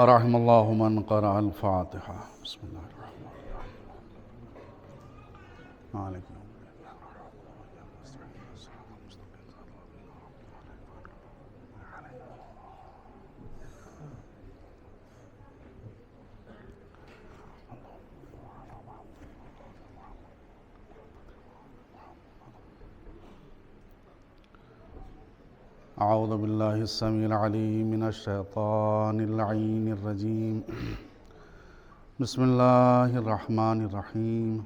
رحم اللہ من قرأ الفاتحہ. بسم اللہ الرحمن الرحیم. مالک یوم اعوذ باللہ السمیع العلیم من الشیطان اللعین الرجیم. بسم اللہ الرحمن الرحیم.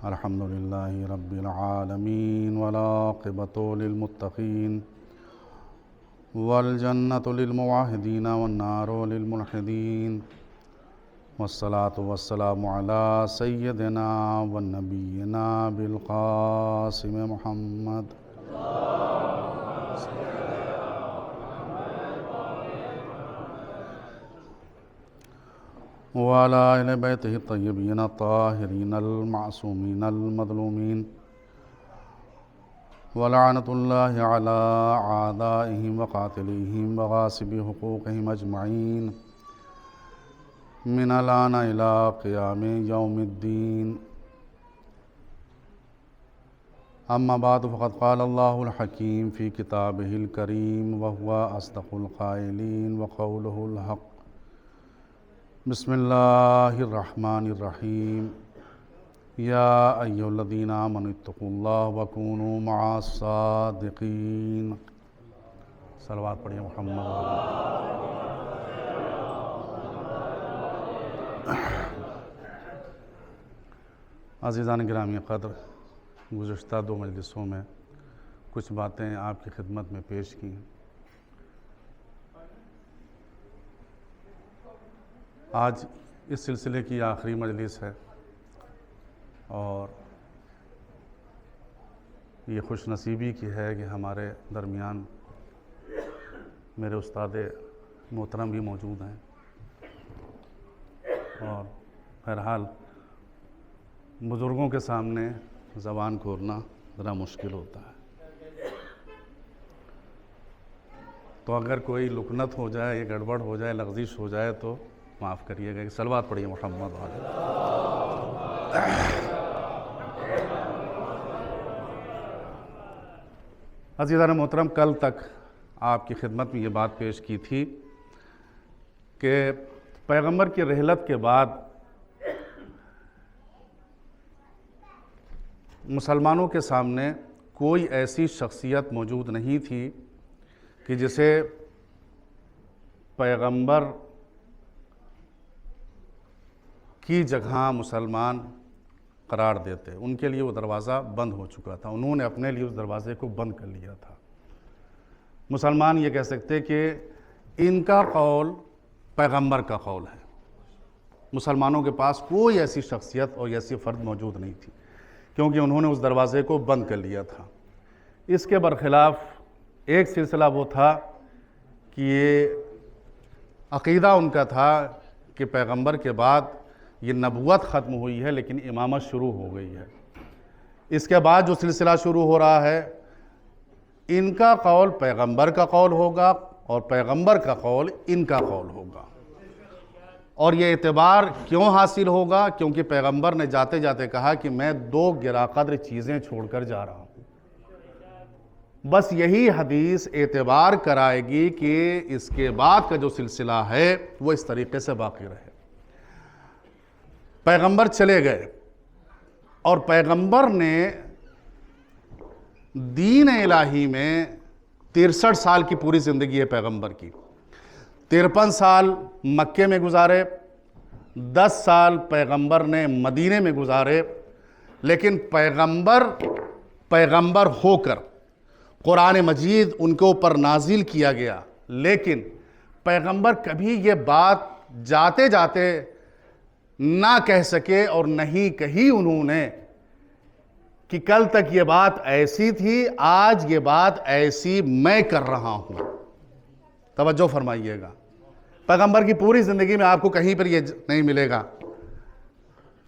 الحمدللہ رب العالمین والعاقبۃ للمتقین والجنۃ للموحدین والنار للملحدین والصلاة والسلام علی سیدنا ونبینا بالقاسم محمد وعلى أهل بيته الطيبين الطاهرين المعصومين المظلومين ولعنة الله على أعدائهم وقاتليهم وغاصبي حقوقهم أجمعين من الآن إلى قيام يوم الدين. أما بعد فقد قال الله الحكيم في كتابه الكريم وهو أصدق القائلين وقوله الحق. بسم اللہ الرحمن الرحیم. یا ایھا الذین آمنوا اتقوا اللہ وکونوا مع الصادقین. صلوات پڑھیے محمد. عزیزان گرامی قدر، گزشتہ 2 مجلسوں میں کچھ باتیں آپ کی خدمت میں پیش کی ہیں. آج اس سلسلے کی آخری مجلس ہے اور یہ خوش نصیبی کی ہے کہ ہمارے درمیان میرے استاد محترم بھی موجود ہیں، اور بہرحال بزرگوں کے سامنے زبان کھولنا ذرا مشکل ہوتا ہے، تو اگر کوئی لکنت ہو جائے، یہ گڑبڑ ہو جائے، لغزش ہو جائے تو معاف کریے گا. کہ صلوات پڑھیے محمد والے. عزیزان محترم، کل تک آپ کی خدمت میں یہ بات پیش کی تھی کہ پیغمبر کی رحلت کے بعد مسلمانوں کے سامنے کوئی ایسی شخصیت موجود نہیں تھی کہ جسے پیغمبر کی جگہ مسلمان قرار دیتے. ان کے لیے وہ دروازہ بند ہو چکا تھا، انہوں نے اپنے لیے اس دروازے کو بند کر لیا تھا. مسلمان یہ کہہ سکتے کہ ان کا قول پیغمبر کا قول ہے. مسلمانوں کے پاس کوئی ایسی شخصیت اور ایسی فرد موجود نہیں تھی، کیونکہ انہوں نے اس دروازے کو بند کر لیا تھا. اس کے برخلاف ایک سلسلہ وہ تھا کہ یہ عقیدہ ان کا تھا کہ پیغمبر کے بعد یہ نبوت ختم ہوئی ہے لیکن امامت شروع ہو گئی ہے. اس کے بعد جو سلسلہ شروع ہو رہا ہے، ان کا قول پیغمبر کا قول ہوگا اور پیغمبر کا قول ان کا قول ہوگا. اور یہ اعتبار کیوں حاصل ہوگا؟ کیونکہ پیغمبر نے جاتے جاتے کہا کہ میں 2 گراں قدر چیزیں چھوڑ کر جا رہا ہوں. بس یہی حدیث اعتبار کرائے گی کہ اس کے بعد کا جو سلسلہ ہے وہ اس طریقے سے باقی رہے. پیغمبر چلے گئے اور پیغمبر نے دین الہی میں 63 سال کی پوری زندگی ہے پیغمبر کی. 53 سال مکے میں گزارے، 10 سال پیغمبر نے مدینے میں گزارے. لیکن پیغمبر ہو کر قرآن مجید ان کے اوپر نازل کیا گیا، لیکن پیغمبر کبھی یہ بات جاتے جاتے نہ کہہ سکے اور نہیں کہی انہوں نے کہ کل تک یہ بات ایسی تھی، آج یہ بات ایسی میں کر رہا ہوں. توجہ فرمائیے گا، پیغمبر کی پوری زندگی میں آپ کو کہیں پر یہ نہیں ملے گا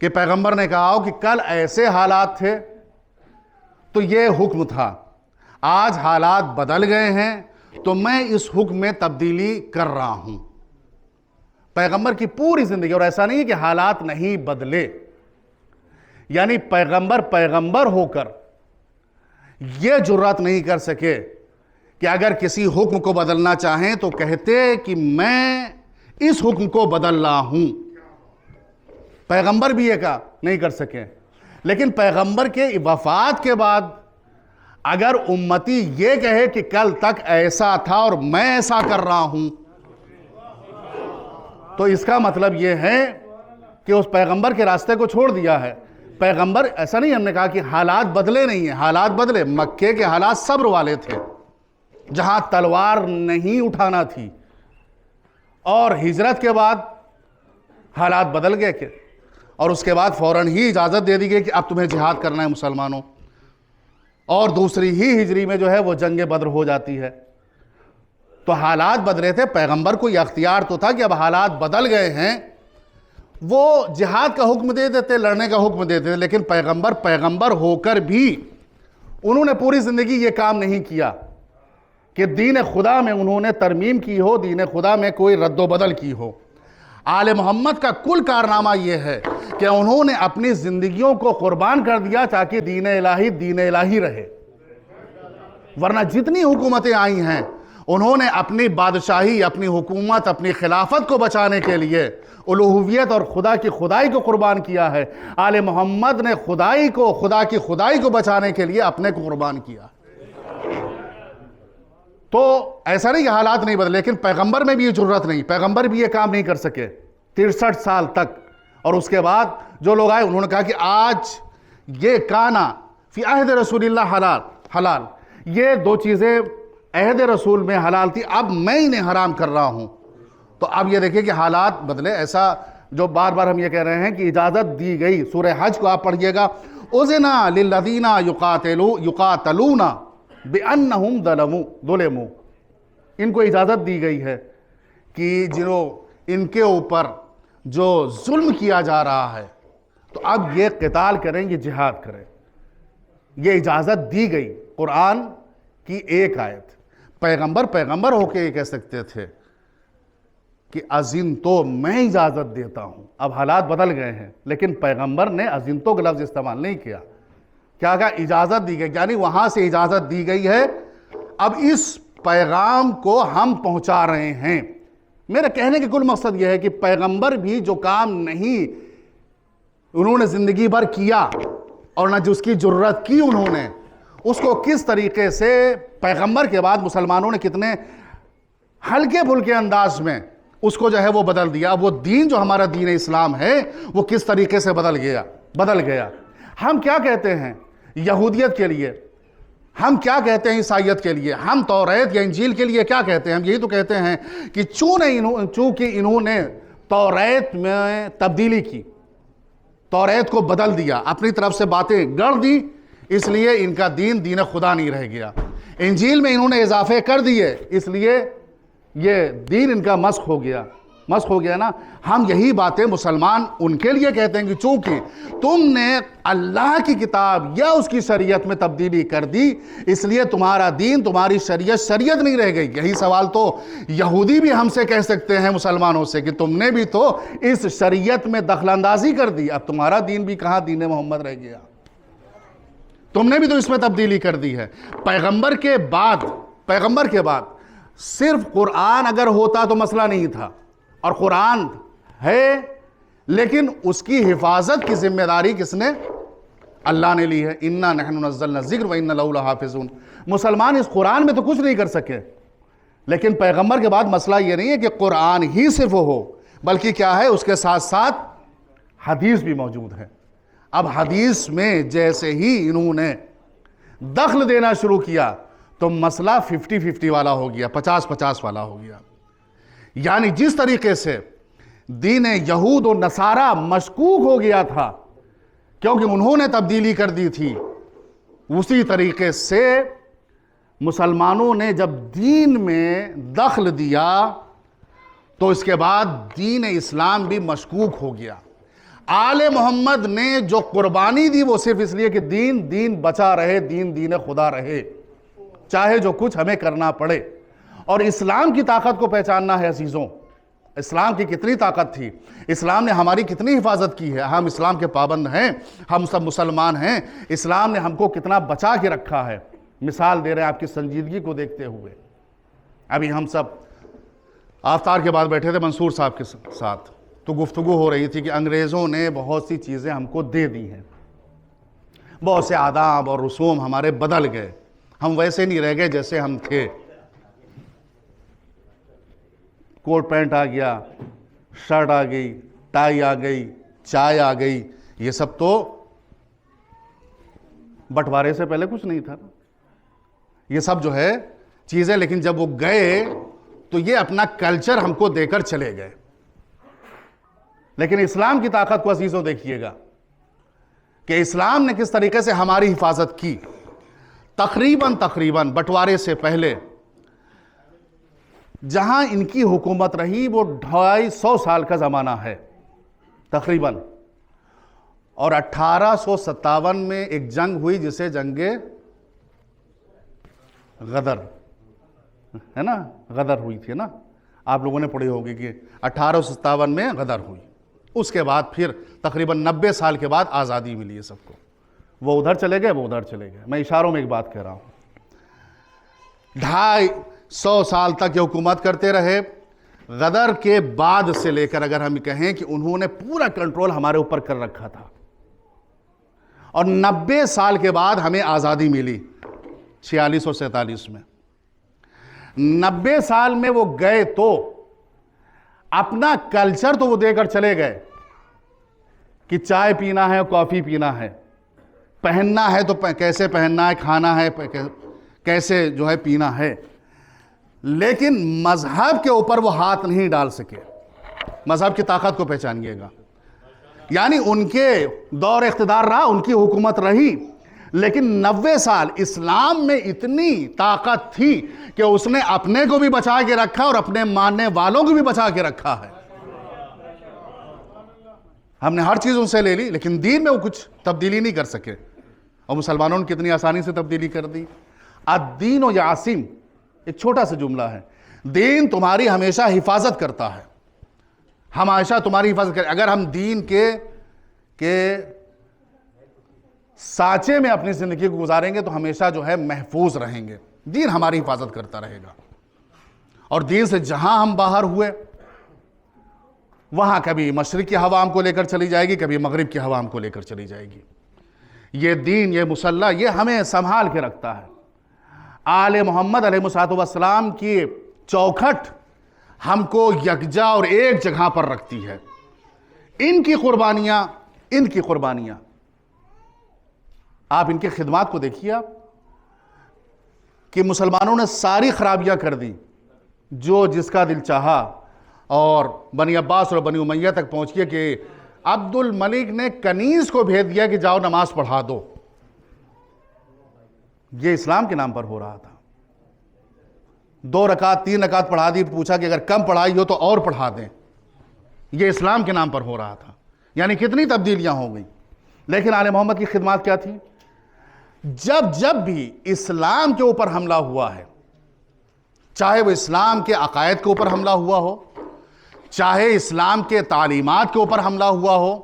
کہ پیغمبر نے کہا ہو کہ کل ایسے حالات تھے تو یہ حکم تھا، آج حالات بدل گئے ہیں تو میں اس حکم میں تبدیلی کر رہا ہوں. پیغمبر کی پوری زندگی، اور ایسا نہیں ہے کہ حالات نہیں بدلے، یعنی پیغمبر ہو کر یہ جرات نہیں کر سکے کہ اگر کسی حکم کو بدلنا چاہیں تو کہتے کہ میں اس حکم کو بدل رہا ہوں، پیغمبر بھی یہ کہا نہیں کر سکے۔ لیکن پیغمبر کے وفات کے بعد اگر امتی یہ کہے کہ کل تک ایسا تھا اور میں ایسا کر رہا ہوں، تو اس کا مطلب یہ ہے کہ اس پیغمبر کے راستے کو چھوڑ دیا ہے۔ پیغمبر ایسا نہیں، ہم نے کہا کہ حالات بدلے نہیں ہیں، حالات بدلے۔ مکے کے حالات صبر والے تھے، جہاں تلوار نہیں اٹھانا تھی، اور ہجرت کے بعد حالات بدل گئے کہ اور اس کے بعد فوراً ہی اجازت دے دی گئی کہ اب تمہیں جہاد کرنا ہے مسلمانوں، اور دوسری ہی ہجری میں جو ہے وہ جنگ بدر ہو جاتی ہے۔ تو حالات بدلے تھے، پیغمبر کو یہ اختیار تو تھا کہ اب حالات بدل گئے ہیں، وہ جہاد کا حکم دے دیتے، لڑنے کا حکم دے دیتے، لیکن پیغمبر ہو کر بھی انہوں نے پوری زندگی یہ کام نہیں کیا کہ دین خدا میں انہوں نے ترمیم کی ہو، دین خدا میں کوئی رد و بدل کی ہو۔ آل محمد کا کل کارنامہ یہ ہے کہ انہوں نے اپنی زندگیوں کو قربان کر دیا تاکہ دین الہی رہے، ورنہ جتنی حکومتیں آئی ہیں انہوں نے اپنی بادشاہی، اپنی حکومت، اپنی خلافت کو بچانے کے لیے الوہیت اور خدا کی خدائی کو قربان کیا ہے۔ آل محمد نے خدا کی خدائی کو بچانے کے لیے اپنے کو قربان کیا۔ تو ایسا نہیں کہ حالات نہیں بدلے، لیکن پیغمبر میں بھی یہ جرات نہیں، پیغمبر بھی یہ کام نہیں کر سکے 63 سال تک۔ اور اس کے بعد جو لوگ آئے انہوں نے کہا کہ آج یہ کانا فی عہد رسول اللہ حلال، یہ دو چیزیں عہد رسول میں حلال تھی، اب میں انہیں حرام کر رہا ہوں۔ تو اب یہ دیکھیں کہ حالات بدلے۔ ایسا جو بار بار ہم یہ کہہ رہے ہیں کہ اجازت دی گئی، سورہ حج کو آپ پڑھیے گا، اذن للذین یقاتلون بأنہم ظلموا، ان کو اجازت دی گئی ہے کہ جنہوں ان کے اوپر جو ظلم کیا جا رہا ہے تو اب یہ قتال کریں، یہ جہاد کریں، یہ اجازت دی گئی۔ قرآن کی ایک آیت، پیغمبر ہو کے یہ کہہ سکتے تھے کہ اذن تو میں اجازت دیتا ہوں، اب حالات بدل گئے ہیں، لیکن پیغمبر نے اذن تو کا لفظ استعمال نہیں کیا، کیا کہا؟ اجازت دی گئی، یعنی وہاں سے اجازت دی گئی ہے، اب اس پیغام کو ہم پہنچا رہے ہیں۔ میرے کہنے کے کل مقصد یہ ہے کہ پیغمبر بھی جو کام نہیں انہوں نے زندگی بھر کیا اور نہ جس کی جرت کی انہوں نے، اس کو کس طریقے سے پیغمبر کے بعد مسلمانوں نے کتنے ہلکے پھلکے انداز میں اس کو جو ہے وہ بدل دیا۔ وہ دین جو ہمارا دین اسلام ہے وہ کس طریقے سے بدل گیا۔ ہم کیا کہتے ہیں یہودیت کے لیے، ہم کیا کہتے ہیں عیسائیت کے لیے، ہم توریت یا انجیل کے لیے کیا کہتے ہیں؟ ہم یہی تو کہتے ہیں کہ چونکہ انہوں نے توریت میں تبدیلی کی، توریت کو بدل دیا، اپنی طرف سے باتیں گڑھ دی، اس لیے ان کا دین خدا نہیں رہ گیا۔ انجیل میں انہوں نے اضافے کر دیے، اس لیے یہ دین ان کا مسخ ہو گیا نا۔ ہم یہی باتیں مسلمان ان کے لیے کہتے ہیں کہ چونکہ تم نے اللہ کی کتاب یا اس کی شریعت میں تبدیلی کر دی، اس لیے تمہارا دین، تمہاری شریعت نہیں رہ گئی۔ یہی سوال تو یہودی بھی ہم سے کہہ سکتے ہیں مسلمانوں سے کہ تم نے بھی تو اس شریعت میں دخل اندازی کر دی، اب تمہارا دین بھی کہاں دین محمد رہ گیا، تم نے بھی تو اس میں تبدیلی کر دی ہے۔ پیغمبر کے بعد صرف قرآن اگر ہوتا تو مسئلہ نہیں تھا، اور قرآن ہے لیکن اس کی حفاظت کی ذمہ داری کس نے؟ اللہ نے لی ہے۔ اِنَّا نَحْنُ نَزَّلْنَا الذِّكْرَ وَإِنَّا لَهُ لَحَافِظُونَ۔ مسلمان اس قرآن میں تو کچھ نہیں کر سکے، لیکن پیغمبر کے بعد مسئلہ یہ نہیں ہے کہ قرآن ہی صرف ہو، بلکہ کیا ہے اس کے ساتھ ساتھ حدیث بھی موجود ہے۔ اب حدیث میں جیسے ہی انہوں نے دخل دینا شروع کیا تو مسئلہ 50-50 والا ہو گیا، 50-50 والا ہو گیا۔ یعنی جس طریقے سے دین یہود و نصارہ مشکوک ہو گیا تھا کیونکہ انہوں نے تبدیلی کر دی تھی، اسی طریقے سے مسلمانوں نے جب دین میں دخل دیا تو اس کے بعد دین اسلام بھی مشکوک ہو گیا۔ آل محمد نے جو قربانی دی وہ صرف اس لیے کہ دین بچا رہے، دین خدا رہے، چاہے جو کچھ ہمیں کرنا پڑے۔ اور اسلام کی طاقت کو پہچاننا ہے عزیزوں، اسلام کی کتنی طاقت تھی، اسلام نے ہماری کتنی حفاظت کی ہے، ہم اسلام کے پابند ہیں، ہم سب مسلمان ہیں، اسلام نے ہم کو کتنا بچا کے رکھا ہے۔ مثال دے رہے ہیں آپ کی سنجیدگی کو دیکھتے ہوئے۔ ابھی ہم سب آفتار کے بعد بیٹھے تھے منصور صاحب کے ساتھ، تو گفتگو ہو رہی تھی کہ انگریزوں نے بہت سی چیزیں ہم کو دے دی ہیں، بہت سے آداب اور رسوم ہمارے بدل گئے، ہم ویسے نہیں رہ گئے جیسے ہم تھے۔ کوٹ پینٹ آ گیا، شرٹ آ گئی، ٹائی آ گئی، چائے آ گئی، یہ سب تو بٹوارے سے پہلے کچھ نہیں تھا، یہ سب جو ہے چیزیں، لیکن جب وہ گئے تو یہ اپنا کلچر ہم کو دے کر چلے گئے۔ لیکن اسلام کی طاقت کو عزیزوں دیکھیے گا کہ اسلام نے کس طریقے سے ہماری حفاظت کی۔ تقریباً بٹوارے سے پہلے جہاں ان کی حکومت رہی وہ 250 سال کا زمانہ ہے تقریباً، اور 1857 میں ایک جنگ ہوئی جسے جنگ غدر ہے نا، غدر ہوئی تھی نا، آپ لوگوں نے پڑھی ہوگی کہ 1857 میں غدر ہوئی۔ اس کے بعد پھر تقریباً 90 سال کے بعد آزادی ملی ہے سب کو، وہ ادھر چلے گئے، وہ ادھر چلے گئے۔ میں اشاروں میں ایک بات کہہ رہا ہوں، 250 سال تک یہ حکومت کرتے رہے۔ غدر کے بعد سے لے کر اگر ہم کہیں کہ انہوں نے پورا کنٹرول ہمارے اوپر کر رکھا تھا، اور 90 سال کے بعد ہمیں آزادی ملی 46 اور 47 میں۔ 90 سال میں وہ گئے تو اپنا کلچر تو وہ دے کر چلے گئے کہ چائے پینا ہے، کافی پینا ہے، پہننا ہے تو کیسے پہننا ہے، کھانا ہے کیسے جو ہے پینا ہے، لیکن مذہب کے اوپر وہ ہاتھ نہیں ڈال سکے۔ مذہب کی طاقت کو پہچانیے گا، یعنی ان کے دور اقتدار رہا، ان کی حکومت رہی، لیکن 90 سال اسلام میں اتنی طاقت تھی کہ اس نے اپنے کو بھی بچا کے رکھا اور اپنے ماننے والوں کو بھی بچا کے رکھا ہے۔ ہم نے ہر چیز ان سے لے لی، لیکن دین میں وہ کچھ تبدیلی نہیں کر سکے، اور مسلمانوں نے کتنی آسانی سے تبدیلی کر دی۔ الدین و یعصم ایک چھوٹا سا جملہ ہے، دین تمہاری ہمیشہ حفاظت کرتا ہے، ہمیشہ تمہاری حفاظت کرے۔ اگر ہم دین کے سانچے میں اپنی زندگی کو گزاریں گے تو ہمیشہ جو ہے محفوظ رہیں گے، دین ہماری حفاظت کرتا رہے گا۔ اور دین سے جہاں ہم باہر ہوئے وہاں کبھی مشرق کی ہوا ہم کو لے کر چلی جائے گی، کبھی مغرب کی ہوا ہم کو لے کر چلی جائے گی۔ یہ دین، یہ مسلح، یہ ہمیں سنبھال کے رکھتا ہے۔ آل محمد علیہ السلام کی چوکھٹ ہم کو یکجا اور ایک جگہ پر رکھتی ہے۔ ان کی قربانیاں آپ ان کی خدمات کو دیکھیے، آپ کہ مسلمانوں نے ساری خرابیاں کر دی، جو جس کا دل چاہا، اور بنی عباس اور بنی امیہ تک پہنچ گئے کہ عبد الملک نے کنیز کو بھیج دیا کہ جاؤ نماز پڑھا دو۔ یہ اسلام کے نام پر ہو رہا تھا۔ 2 رکعت 3 رکعت پڑھا دی، پوچھا کہ اگر کم پڑھائی ہو تو اور پڑھا دیں۔ یہ اسلام کے نام پر ہو رہا تھا، یعنی کتنی تبدیلیاں ہو گئی۔ لیکن آل محمد کی خدمات کیا تھی؟ جب بھی اسلام کے اوپر حملہ ہوا ہے، چاہے وہ اسلام کے عقائد کے اوپر حملہ ہوا ہو، چاہے اسلام کے تعلیمات کے اوپر حملہ ہوا ہو،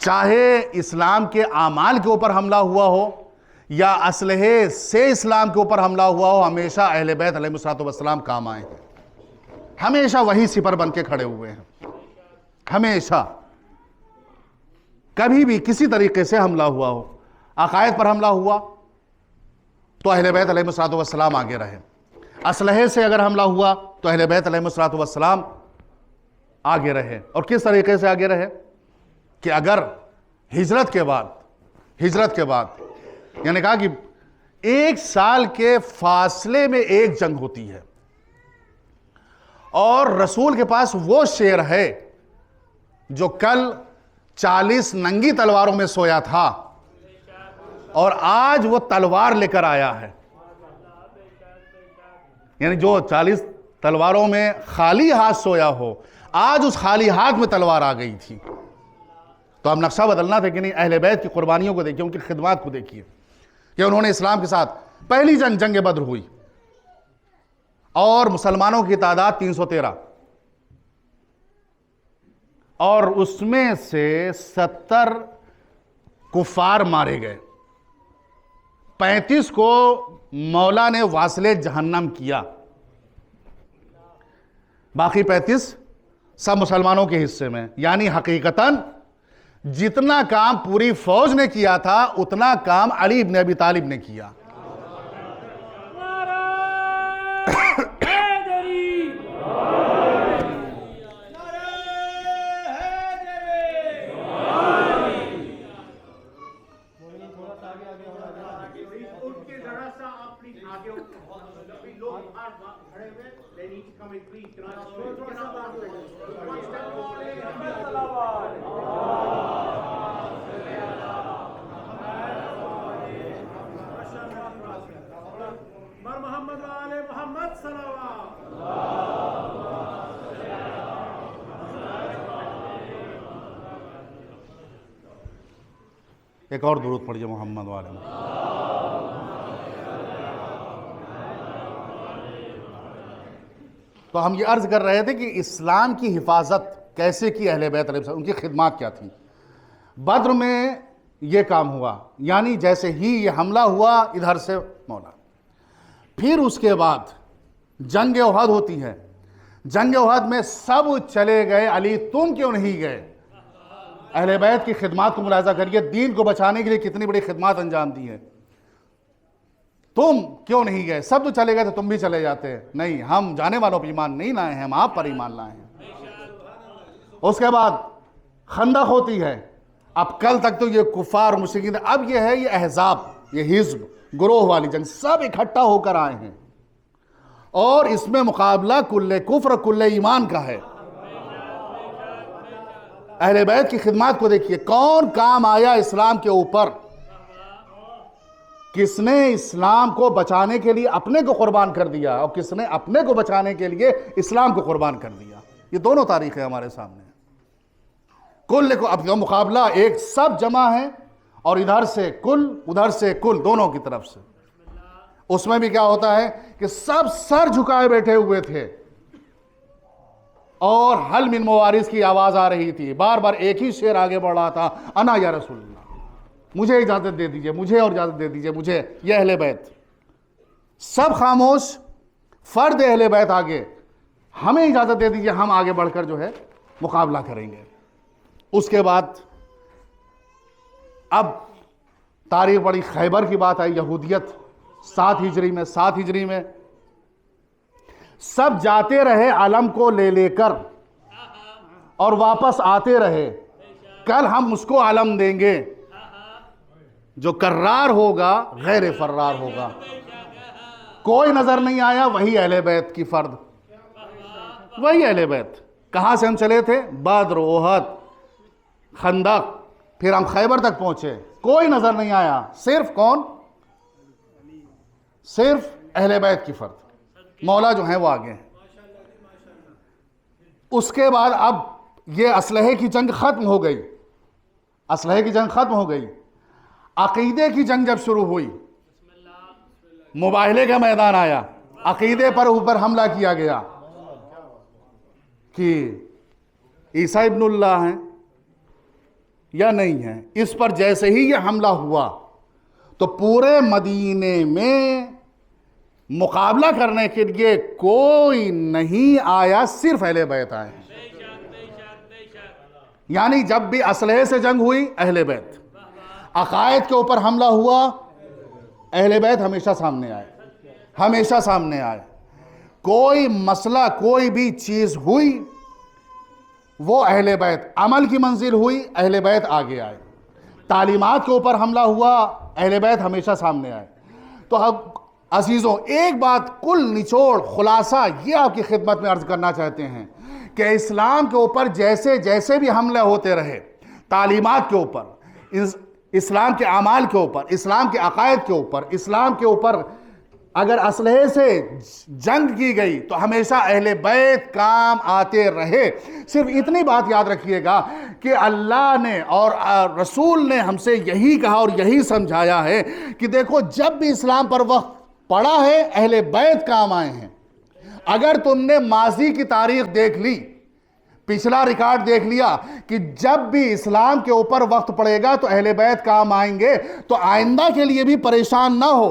چاہے اسلام کے اعمال کے اوپر حملہ ہوا ہو، یا اسلحے سے اسلام کے اوپر حملہ ہوا ہو، ہمیشہ اہل بیت علیہ السلام کام آئے ہیں، ہمیشہ وہی سپر بن کے کھڑے ہوئے ہیں۔ ہمیشہ کبھی بھی کسی طریقے سے حملہ ہوا ہو، عقائد پر حملہ ہوا تو اہل بیت علیہ السلام آگے رہے، اسلحے سے اگر حملہ ہوا تو اہل بیت علیہ السلام آگے رہے۔ اور کس طریقے سے آگے رہے کہ اگر ہجرت کے بعد یعنی کہا کہ 1 سال کے فاصلے میں ایک جنگ ہوتی ہے، اور رسول کے پاس وہ شیر ہے جو کل 40 ننگی تلواروں میں سویا تھا اور آج وہ تلوار لے کر آیا ہے۔ یعنی جو 40 تلواروں میں خالی ہاتھ سویا ہو، آج اس خالی ہاتھ میں تلوار آ گئی تھی۔ تو اب نقشہ بدلنا تھا کہ نہیں، اہل بیت کی قربانیوں کو دیکھیے، ان کی خدمات کو دیکھیے کہ انہوں نے اسلام کے ساتھ پہلی جنگ بدر ہوئی اور مسلمانوں کی تعداد 313، اور اس میں سے 70 کفار مارے گئے، 35 کو مولا نے واصل جہنم کیا، باقی 35 سب مسلمانوں کے حصے میں. یعنی حقیقتاً جتنا کام پوری فوج نے کیا تھا اتنا کام علی بن ابی طالب نے کیا. ایک اور درود پڑھیے محمد والے میں. تو ہم یہ عرض کر رہے تھے کہ اسلام کی حفاظت کیسے کی اہل بیت علیہ السلام، ان کی خدمات کیا تھی. بدر میں یہ کام ہوا، یعنی جیسے ہی یہ حملہ ہوا ادھر سے مولا. پھر اس کے بعد جنگ احد ہوتی ہے. جنگ احد میں سب چلے گئے، علی تم کیوں نہیں گئے؟ اہل بیت کی خدمات کو ملاحظہ کریے، دین کو بچانے کے لیے کتنی بڑی خدمات انجام دی ہیں. تم کیوں نہیں گئے؟ سب تو چلے گئے تو تم بھی چلے جاتے. نہیں، ہم جانے والوں پر ایمان نہیں لائے ہیں، ہم آپ پر ایمان لائے ہیں. اس کے بعد خندق ہوتی ہے. اب کل تک تو یہ کفار مشرکین تھے، اب یہ ہے یہ احزاب، یہ حزب، گروہ والی جنگ، سب اکٹھا ہو کر آئے ہیں اور اس میں مقابلہ کل کفر کل ایمان کا ہے. اہل بیت کی خدمات کو دیکھیے، کون کام آیا اسلام کے اوپر، کس نے اسلام کو بچانے کے لیے اپنے کو قربان کر دیا اور کس نے اپنے کو بچانے کے لیے اسلام کو قربان کر دیا. یہ دونوں تاریخیں ہمارے سامنے. کل کو اب مقابلہ ایک سب جمع ہے اور ادھر سے کل ادھر سے کل، دونوں کی طرف سے. اس میں بھی کیا ہوتا ہے کہ سب سر جھکائے بیٹھے ہوئے تھے اور حل من موارث کی آواز آ رہی تھی. بار بار ایک ہی شعر آگے بڑھ رہا تھا، انا یا رسول اللہ، مجھے اجازت دے دیجئے، مجھے اور اجازت دے دیجئے، مجھے. یہ اہل بیت سب خاموش، فرد اہل بیت آگے، ہمیں اجازت دے دیجئے، ہم آگے بڑھ کر جو ہے مقابلہ کریں گے. اس کے بعد اب تاریخ بڑی خیبر کی بات آئی. یہودیت 7 ہجری میں سب جاتے رہے علم کو لے لے کر اور واپس آتے رہے. کل ہم اس کو علم دیں گے جو کرار ہوگا غیر فرار ہوگا. کوئی نظر نہیں آیا، وہی اہل بیت کی فرد، وہی اہل بیت. کہاں سے ہم چلے تھے؟ بدر، احد، خندق، پھر ہم خیبر تک پہنچے. کوئی نظر نہیں آیا، صرف کون؟ صرف اہل بیت کی فرد. مولا جو ہیں وہ آگے ہیں. اس کے بعد اب یہ اسلحے کی جنگ ختم ہو گئی، اسلحے کی جنگ ختم ہو گئی. عقیدے کی جنگ جب شروع ہوئی، مباہلے کا میدان آیا، عقیدے پر اوپر حملہ کیا گیا کہ عیسیٰ ابن اللہ ہیں یا نہیں ہیں. اس پر جیسے ہی یہ حملہ ہوا تو پورے مدینے میں مقابلہ کرنے کے لیے کوئی نہیں آیا، صرف اہل بیت آئے. یعنی جب بھی اسلحے سے جنگ ہوئی اہل بیت، عقائد کے اوپر حملہ ہوا اہل بیت ہمیشہ سامنے آئے، ہمیشہ سامنے آئے. کوئی مسئلہ، کوئی بھی چیز ہوئی وہ اہل بیت، عمل کی منزل ہوئی اہل بیت آگے آئے. تعلیمات کے اوپر حملہ ہوا اہل بیت ہمیشہ سامنے آئے. تو اب عزیزوں ایک بات کل نچوڑ خلاصہ یہ آپ کی خدمت میں عرض کرنا چاہتے ہیں کہ اسلام کے اوپر جیسے جیسے بھی حملے ہوتے رہے، تعلیمات کے اوپر، اسلام کے اعمال کے اوپر، اسلام کے عقائد کے اوپر، اسلام کے اوپر اگر اسلحے سے جنگ کی گئی تو ہمیشہ اہل بیت کام آتے رہے. صرف اتنی بات یاد رکھیے گا کہ اللہ نے اور رسول نے ہم سے یہی کہا اور یہی سمجھایا ہے کہ دیکھو جب بھی اسلام پر وقت پڑا ہے اہل بیت کام آئے ہیں. اگر تم نے ماضی کی تاریخ دیکھ لی، پچھلا ریکارڈ دیکھ لیا کہ جب بھی اسلام کے اوپر وقت پڑے گا تو اہل بیت کام آئیں گے، تو آئندہ کے لیے بھی پریشان نہ ہو،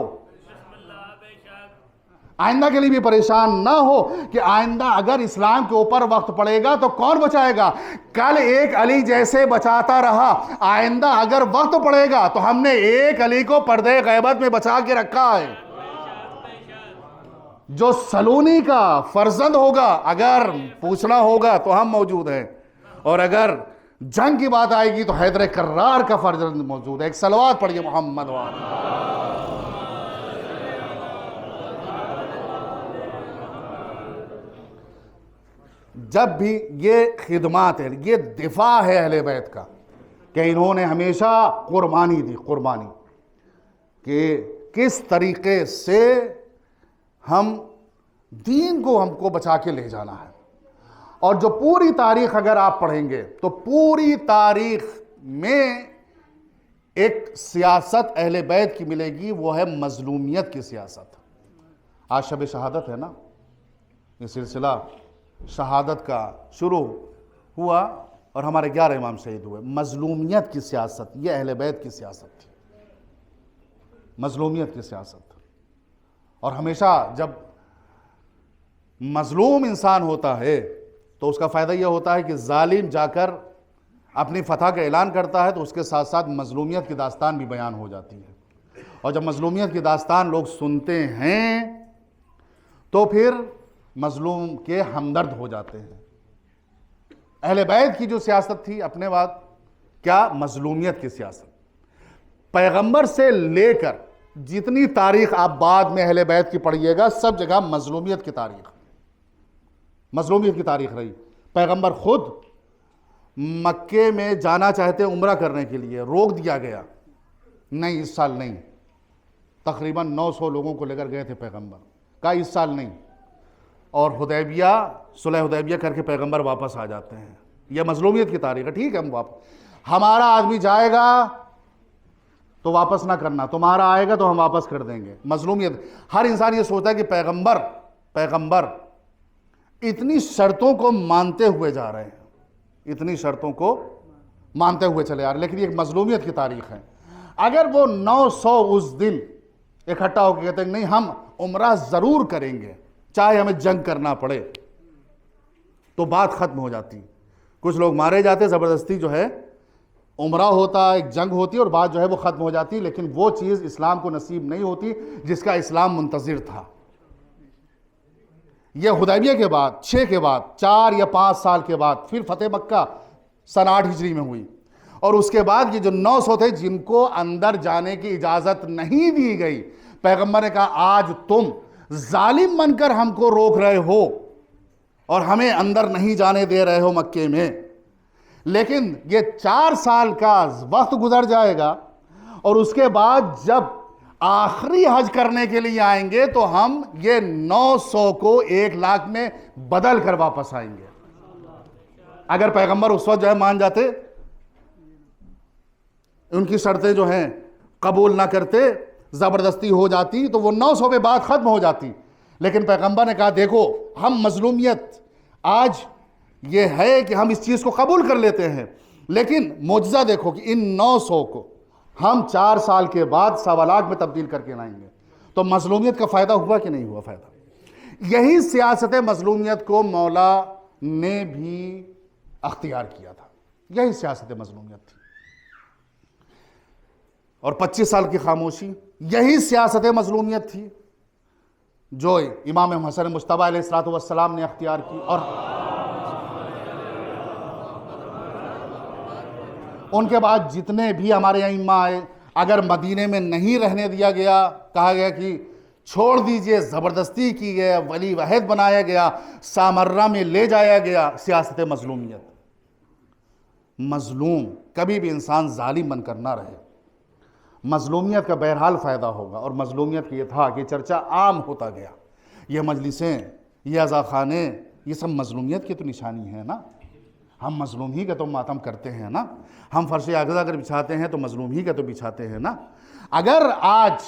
آئندہ کے لیے بھی پریشان نہ ہو کہ آئندہ اگر اسلام کے اوپر وقت پڑے گا تو کون بچائے گا؟ کل ایک علی جیسے بچاتا رہا، آئندہ اگر وقت پڑے گا تو ہم نے ایک علی کو پردے غیبت میں بچا کے رکھا ہے، جو سلونی کا فرزند ہوگا، اگر پوچھنا ہوگا تو ہم موجود ہیں، اور اگر جنگ کی بات آئے گی تو حیدر کرار کا فرزند موجود ہے۔ ایک صلوات پڑھیے محمد وعلی۔ جب بھی یہ خدمات ہے، یہ دفاع ہے اہل بیت کا کہ انہوں نے ہمیشہ قربانی دی، قربانی، کہ کس طریقے سے ہم دین کو ہم کو بچا کے لے جانا ہے۔ اور جو پوری تاریخ اگر آپ پڑھیں گے تو پوری تاریخ میں ایک سیاست اہل بیت کی ملے گی، وہ ہے مظلومیت کی سیاست۔ آج شب شہادت ہے نا، یہ سلسلہ شہادت کا شروع ہوا اور ہمارے 11 امام شہید ہوئے۔ مظلومیت کی سیاست، یہ اہل بیت کی سیاست تھی، مظلومیت کی سیاست۔ اور ہمیشہ جب مظلوم انسان ہوتا ہے تو اس کا فائدہ یہ ہوتا ہے کہ ظالم جا کر اپنی فتح کا اعلان کرتا ہے تو اس کے ساتھ ساتھ مظلومیت کی داستان بھی بیان ہو جاتی ہے، اور جب مظلومیت کی داستان لوگ سنتے ہیں تو پھر مظلوم کے ہمدرد ہو جاتے ہیں۔ اہل بیت کی جو سیاست تھی اپنے بعد کیا؟ مظلومیت کی سیاست۔ پیغمبر سے لے کر جتنی تاریخ آپ بعد میں اہل بیت کی پڑھیے گا، سب جگہ مظلومیت کی تاریخ، مظلومیت کی تاریخ رہی۔ پیغمبر خود مکے میں جانا چاہتے عمرہ کرنے کے لیے، روک دیا گیا، نہیں اس سال نہیں۔ تقریباً 900 لوگوں کو لے کر گئے تھے پیغمبر، کہا اس سال نہیں، اور حدیبیہ، صلح حدیبیہ کر کے پیغمبر واپس آ جاتے ہیں۔ یہ مظلومیت کی تاریخ ہے۔ ٹھیک ہے، ہم واپس، ہمارا آدمی جائے گا تو واپس نہ کرنا، تمہارا آئے گا تو ہم واپس کر دیں گے۔ مظلومیت، ہر انسان یہ سوچتا ہے کہ پیغمبر اتنی شرطوں کو مانتے ہوئے جا رہے ہیں، اتنی شرطوں کو مانتے ہوئے چلے آ رہے ہیں، لیکن یہ ایک مظلومیت کی تاریخ ہے۔ اگر وہ 900 اس دن اکٹھا ہو کے کہتے ہیں نہیں ہم عمرہ ضرور کریں گے چاہے ہمیں جنگ کرنا پڑے، تو بات ختم ہو جاتی۔ کچھ لوگ مارے جاتے، زبردستی جو ہے عمرہ ہوتا، ایک جنگ ہوتی اور بات جو ہے وہ ختم ہو جاتی، لیکن وہ چیز اسلام کو نصیب نہیں ہوتی جس کا اسلام منتظر تھا۔ یہ حدیبیہ کے بعد 6 کے بعد 4 یا 5 سال کے بعد پھر فتح مکہ سن 8 ہجری میں ہوئی، اور اس کے بعد یہ جو 900 تھے جن کو اندر جانے کی اجازت نہیں دی گئی، پیغمبر نے کہا آج تم ظالم بن کر ہم کو روک رہے ہو اور ہمیں اندر نہیں جانے دے رہے ہو مکے میں، لیکن یہ 4 سال کا وقت گزر جائے گا اور اس کے بعد جب آخری حج کرنے کے لیے آئیں گے تو ہم یہ 900 کو 1 لاکھ میں بدل کر واپس آئیں گے۔ اگر پیغمبر اس وقت جو ہے مان جاتے، ان کی شرطیں جو ہیں قبول نہ کرتے، زبردستی ہو جاتی، تو وہ 900 پہ بات ختم ہو جاتی، لیکن پیغمبر نے کہا دیکھو ہم مظلومیت آج یہ ہے کہ ہم اس چیز کو قبول کر لیتے ہیں، لیکن معجزہ دیکھو کہ ان 900 کو ہم 4 سال کے بعد 1.25 لاکھ میں تبدیل کر کے لائیں گے۔ تو مظلومیت کا فائدہ ہوا کہ نہیں ہوا فائدہ؟ یہی سیاست مظلومیت کو مولا نے بھی اختیار کیا تھا، یہی سیاست مظلومیت تھی۔ اور 25 سال کی خاموشی یہی سیاست مظلومیت تھی جو امام حسن مجتبیٰ علیہ السلام نے اختیار کی، اور ان کے بعد جتنے بھی ہمارے ائمہ آئے، اگر مدینے میں نہیں رہنے دیا گیا، کہا گیا کہ چھوڑ دیجئے، زبردستی کی گیا، ولی وحید بنایا گیا، سامرہ میں لے جایا گیا، سیاست مظلومیت۔ مظلوم کبھی بھی انسان ظالم بن کر نہ رہے، مظلومیت کا بہرحال فائدہ ہوگا، اور مظلومیت یہ تھا کہ چرچا عام ہوتا گیا۔ یہ مجلسیں، یہ عزاخانے، یہ سب مظلومیت کی تو نشانی ہے نا، ہم مظلوم ہی کا تو ماتم کرتے ہیں نا، ہم فرش اقصی اگر بچھاتے ہیں تو مظلوم ہی کا تو بچھاتے ہیں نا۔ اگر آج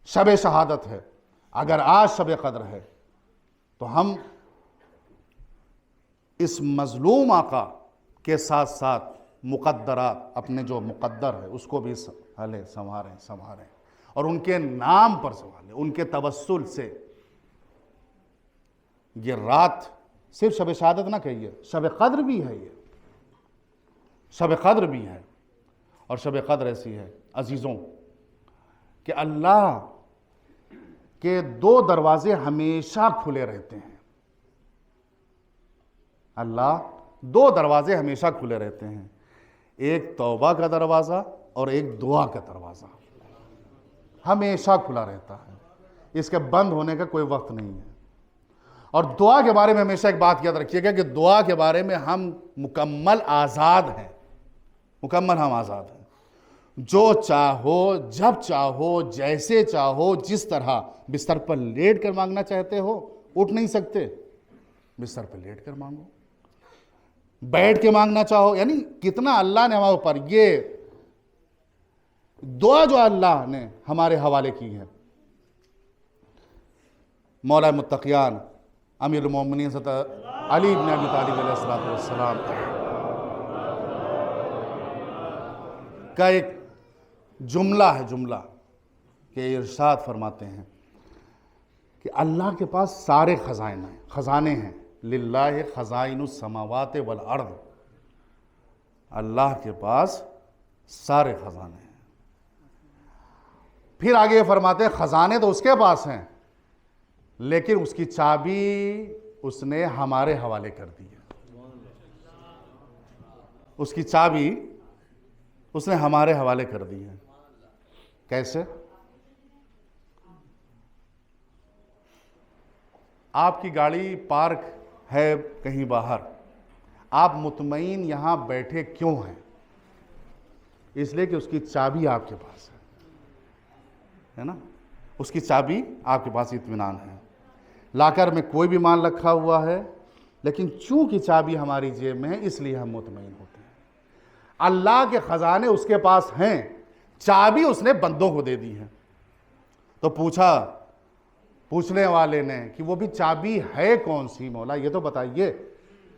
شب شہادت ہے، اگر آج شب قدر ہے، تو ہم اس مظلوم آقا کے ساتھ ساتھ مقدرات، اپنے جو مقدر ہے اس کو بھی سنواریں اور ان کے نام پر سنواریں، ان کے توسل سے یہ رات صرف شب شہادت نہ کہیے، شب قدر بھی ہے، یہ شب قدر بھی ہے۔ اور شب قدر ایسی ہے عزیزوں کہ اللہ کے 2 دروازے ہمیشہ کھلے رہتے ہیں۔ اللہ 2 دروازے ہمیشہ کھلے رہتے ہیں، ایک توبہ کا دروازہ اور ایک دعا کا دروازہ ہمیشہ کھلا رہتا ہے، اس کے بند ہونے کا کوئی وقت نہیں ہے۔ اور دعا کے بارے میں ہمیشہ ایک بات یاد رکھیے گا کہ دعا کے بارے میں ہم مکمل آزاد ہیں، مکمل ہم آزاد ہیں، جو چاہو جب چاہو جیسے چاہو جس طرح بستر پر لیٹ کر مانگنا چاہتے ہو، اٹھ نہیں سکتے، بستر پر لیٹ کر مانگو، بیٹھ کے مانگنا چاہو، یعنی کتنا اللہ نے ہمارے اوپر یہ دعا جو اللہ نے ہمارے حوالے کی ہے۔ مولا متقیان امیر المومنین علی بن ابی طالب علیہ السلام کا ایک جملہ ہے، جملہ کہ ارشاد فرماتے ہیں کہ اللہ کے پاس سارے خزانے ہیں، للہ خزائن السماوات والارض، اللہ کے پاس سارے خزانے ہیں۔ پھر آگے یہ فرماتے ہیں خزانے تو اس کے پاس ہیں لیکن اس کی چابی اس نے ہمارے حوالے کر دی ہے، اس کی چابی اس نے ہمارے حوالے کر دی ہے۔ کیسے؟ آپ کی گاڑی پارک ہے کہیں باہر، آپ مطمئن یہاں بیٹھے کیوں ہیں؟ اس لیے کہ اس کی چابی آپ کے پاس ہے نا، اس کی چابی آپ کے پاس اطمینان ہے۔ لاکر میں کوئی بھی مال رکھا ہوا ہے لیکن چونکہ چابی ہماری جیب میں ہے اس لیے ہم مطمئن ہوتے ہیں۔ اللہ کے خزانے اس کے پاس ہیں، چابی اس نے بندوں کو دے دی ہے۔ تو پوچھنے والے نے کہ وہ بھی چابی ہے کون سی مولا، یہ تو بتائیے۔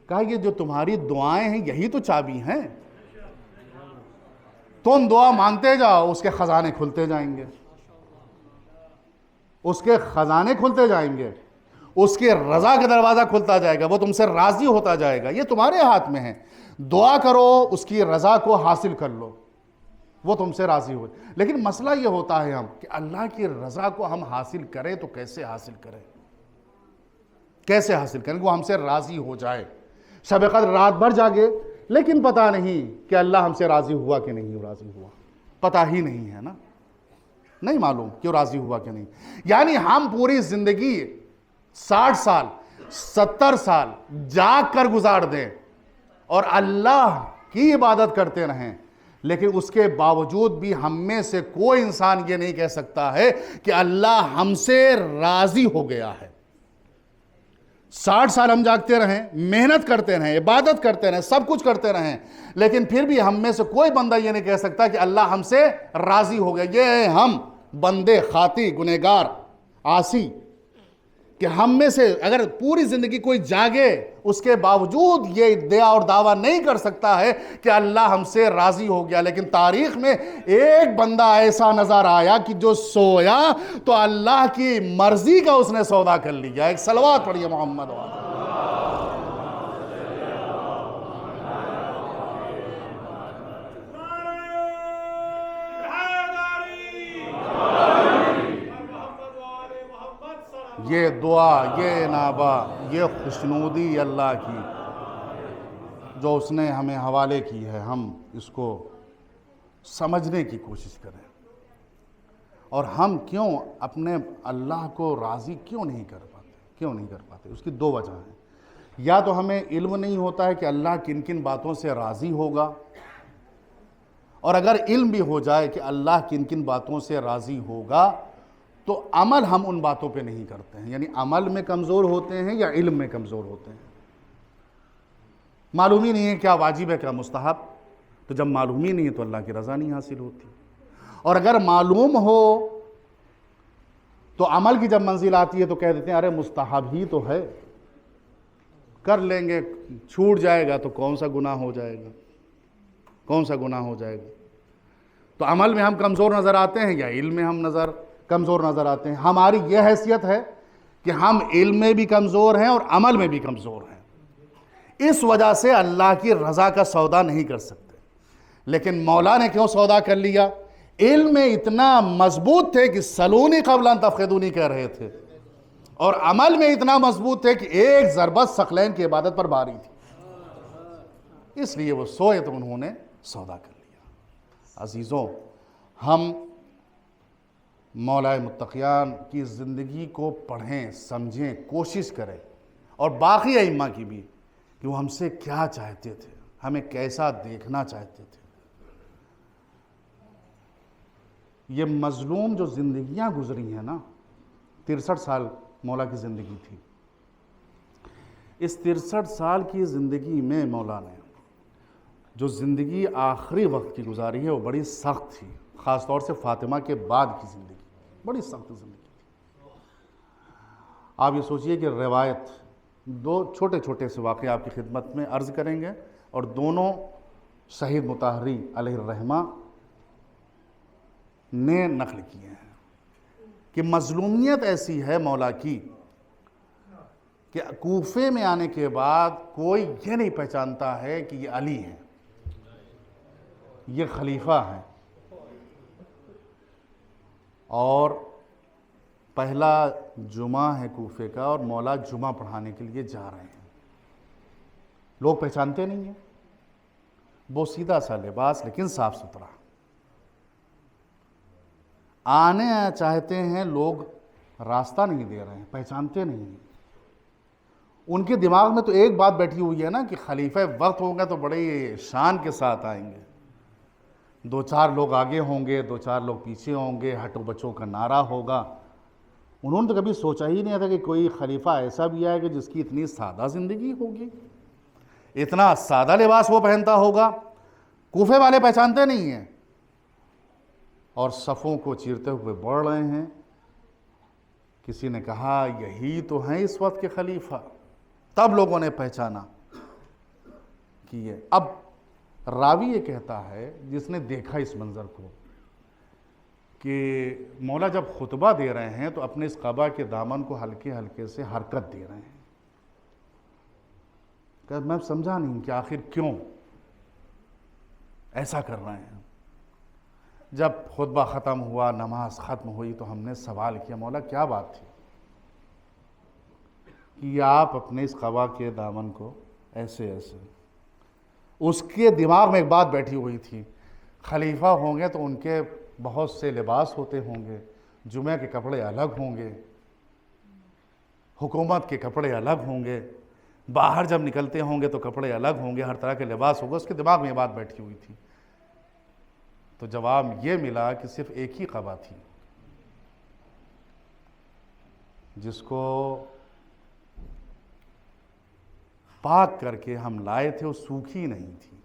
کہا یہ جو تمہاری دعائیں ہیں یہی تو چابی ہیں، تم دعا مانگتے جاؤ اس کے خزانے کھلتے جائیں گے، اس کے خزانے کھلتے جائیں گے، اس کے رضا کا دروازہ کھلتا جائے گا، وہ تم سے راضی ہوتا جائے گا۔ یہ تمہارے ہاتھ میں ہے، دعا کرو اس کی رضا کو حاصل کر لو، وہ تم سے راضی ہو۔ لیکن مسئلہ یہ ہوتا ہے کہ اللہ کی رضا کو ہم حاصل کریں تو کیسے حاصل کریں، کیسے حاصل کریں کہ وہ ہم سے راضی ہو جائے۔ شب قدر رات بھر جاگے لیکن پتہ نہیں کہ اللہ ہم سے راضی ہوا کہ نہیں راضی ہوا، پتہ ہی نہیں ہے نا، نہیں معلوم کہ راضی ہوا کہ نہیں۔ یعنی ہم پوری زندگی 60 سال 70 سال جاگ کر گزار دیں اور اللہ کی عبادت کرتے رہیں، لیکن اس کے باوجود بھی ہم میں سے کوئی انسان یہ نہیں کہہ سکتا ہے کہ اللہ ہم سے راضی ہو گیا ہے۔ 60 سال ہم جاگتے رہیں، محنت کرتے رہیں، عبادت کرتے رہیں، سب کچھ کرتے رہیں، لیکن پھر بھی ہم میں سے کوئی بندہ یہ نہیں کہہ سکتا کہ اللہ ہم سے راضی ہو گیا۔ یہ ہم بندے خاطی گنہگار عاصی کہ ہم میں سے اگر پوری زندگی کوئی جاگے اس کے باوجود یہ ادعا اور دعویٰ نہیں کر سکتا ہے کہ اللہ ہم سے راضی ہو گیا، لیکن تاریخ میں ایک بندہ ایسا نظر آیا کہ جو سویا تو اللہ کی مرضی کا اس نے سودا کر لیا۔ ایک صلوات پڑھیے محمد وعلیہ۔ یہ دعا، یہ انابہ، یہ خوشنودی اللہ کی جو اس نے ہمیں حوالے کی ہے، ہم اس کو سمجھنے کی کوشش کریں، اور ہم کیوں اپنے اللہ کو راضی کیوں نہیں کر پاتے؟ اس کی 2 وجہ ہیں۔ یا تو ہمیں علم نہیں ہوتا ہے کہ اللہ کن کن باتوں سے راضی ہوگا، اور اگر علم بھی ہو جائے کہ اللہ کن کن باتوں سے راضی ہوگا تو عمل ہم ان باتوں پہ نہیں کرتے ہیں، یعنی عمل میں کمزور ہوتے ہیں یا علم میں کمزور ہوتے ہیں۔ معلوم ہی نہیں ہے کیا واجب ہے کیا مستحب، تو جب معلوم ہی نہیں ہے تو اللہ کی رضا نہیں حاصل ہوتی، اور اگر معلوم ہو تو عمل کی جب منزل آتی ہے تو کہہ دیتے ہیں ارے مستحب ہی تو ہے، کر لیں گے، چھوٹ جائے گا تو کون سا گناہ ہو جائے گا، کون سا گناہ ہو جائے گا۔ تو عمل میں ہم کمزور نظر آتے ہیں یا علم میں ہم کمزور نظر آتے ہیں؟ ہماری یہ حیثیت ہے کہ ہم علم میں بھی کمزور ہیں اور عمل میں بھی کمزور ہیں، اس وجہ سے اللہ کی رضا کا سودا نہیں کر سکتے۔ لیکن مولا نے کیوں سودا کر لیا؟ علم میں اتنا مضبوط تھے کہ سلونی قبل ان تفقدونی کہہ رہے تھے، اور عمل میں اتنا مضبوط تھے کہ ایک ضربت ثقلین کی عبادت پر باری تھی، اس لیے وہ سوئے تو انہوں نے سودا کر لیا۔ عزیزوں، ہم مولا متقیان کی زندگی کو پڑھیں، سمجھیں، کوشش کریں، اور باقی ائمہ کی بھی، کہ وہ ہم سے کیا چاہتے تھے، ہمیں کیسا دیکھنا چاہتے تھے۔ یہ مظلوم جو زندگیاں گزری ہیں نا، 63 سال مولا کی زندگی تھی، اس 63 سال کی زندگی میں مولا نے جو زندگی آخری وقت کی گزاری ہے وہ بڑی سخت تھی، خاص طور سے فاطمہ کے بعد کی زندگی بڑی سخت زندگی تھی۔ آپ یہ سوچئے کہ روایت، دو چھوٹے چھوٹے سے واقعے آپ کی خدمت میں عرض کریں گے، اور دونوں شہید مطہری علیہ الرحمہ نے نقل کیے ہیں، کہ مظلومیت ایسی ہے مولا کی کہ کوفے میں آنے کے بعد کوئی یہ نہیں پہچانتا ہے کہ یہ علی ہیں، یہ خلیفہ ہیں، اور پہلا جمعہ ہے کوفے کا اور مولا جمعہ پڑھانے کے لیے جا رہے ہیں، لوگ پہچانتے نہیں ہیں، وہ سیدھا سا لباس لیکن صاف ستھرا، آنے چاہتے ہیں لوگ، راستہ نہیں دے رہے ہیں، پہچانتے نہیں ہیں۔ ان کے دماغ میں تو ایک بات بیٹھی ہوئی ہے نا کہ خلیفہ وقت ہوں گے تو بڑے شان کے ساتھ آئیں گے، 2-4 لوگ آگے ہوں گے، 2-4 لوگ پیچھے ہوں گے، ہٹو بچوں کا نعرہ ہوگا۔ انہوں نے تو کبھی سوچا ہی نہیں تھا کہ کوئی خلیفہ ایسا بھی آئے گا جس کی اتنی سادہ زندگی ہوگی، اتنا سادہ لباس وہ پہنتا ہوگا۔ کوفے والے پہچانتے نہیں ہیں، اور صفوں کو چیرتے ہوئے بڑھ رہے ہیں۔ کسی نے کہا یہی تو ہیں اس وقت کے خلیفہ، تب لوگوں نے پہچانا کہ یہ۔ اب راوی یہ کہتا ہے جس نے دیکھا اس منظر کو کہ مولا جب خطبہ دے رہے ہیں تو اپنے اس قبا کے دامن کو ہلکے ہلکے سے حرکت دے رہے ہیں، کہ میں سمجھا نہیں کہ آخر کیوں ایسا کر رہے ہیں۔ جب خطبہ ختم ہوا، نماز ختم ہوئی تو ہم نے سوال کیا مولا کیا بات تھی کہ آپ اپنے اس قبا کے دامن کو ایسے ایسے؟ اس کے دماغ میں ایک بات بیٹھی ہوئی تھی، خلیفہ ہوں گے تو ان کے بہت سے لباس ہوتے ہوں گے، جمعہ کے کپڑے الگ ہوں گے، حکومت کے کپڑے الگ ہوں گے، باہر جب نکلتے ہوں گے تو کپڑے الگ ہوں گے، ہر طرح کے لباس ہوگا۔ اس کے دماغ میں یہ بات بیٹھی ہوئی تھی۔ تو جواب یہ ملا کہ صرف ایک ہی قبا تھی جس کو پاک کر کے ہم لائے تھے، وہ سوکھی نہیں تھی،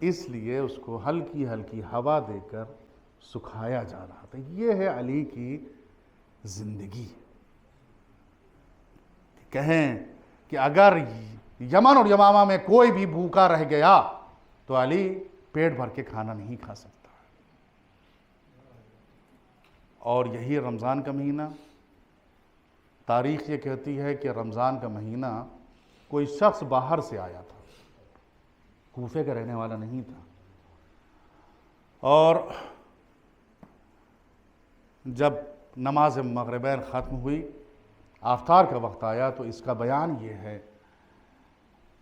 اس لیے اس کو ہلکی ہلکی ہوا دے کر سکھایا جا رہا تھا۔ یہ ہے علی کی زندگی۔ کہیں کہ اگر یمن اور یمامہ میں کوئی بھی بھوکا رہ گیا تو علی پیٹ بھر کے کھانا نہیں کھا سکتا۔ اور یہی رمضان کا مہینہ، تاریخ یہ کہتی ہے کہ رمضان کا مہینہ کوئی شخص باہر سے آیا تھا، کوفے کا رہنے والا نہیں تھا، اور جب نماز مغربین ختم ہوئی، افطار کا وقت آیا، تو اس کا بیان یہ ہے